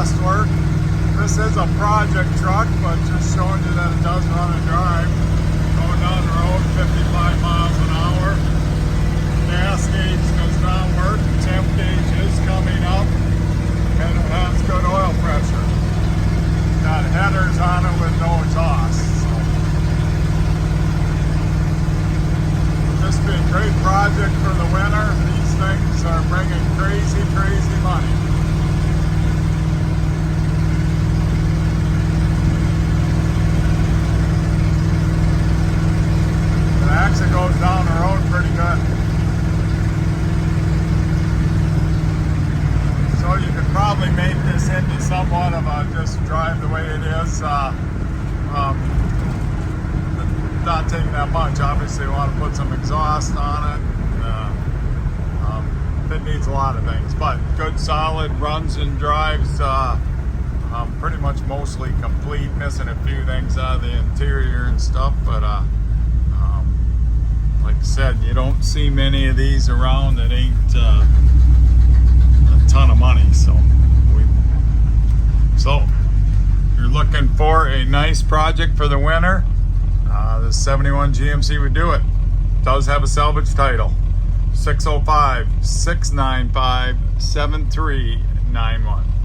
exhaust work. This is a project truck, but just showing you that it does run and drive. Going down the road 55 miles an hour. Gas gauge does not work. Temp gauge is coming up, and it has good oil pressure. Got headers on it with no exhaust. So this would be a great project for the winter. These things are bringing crazy, crazy money. It actually goes down the road pretty good. So you could probably make this into somewhat of a just drive the way it is. Not taking that much. Obviously, you want to put some exhaust on it. It needs a lot of things, but good, solid runs and drives. Pretty much mostly complete. Missing a few things out of the interior and stuff, but like I said, you don't see many of these around that ain't a ton of money. So you're looking for a nice project for the winter. The 71 GMC would do it. Does have a salvage title. 605-695-7391.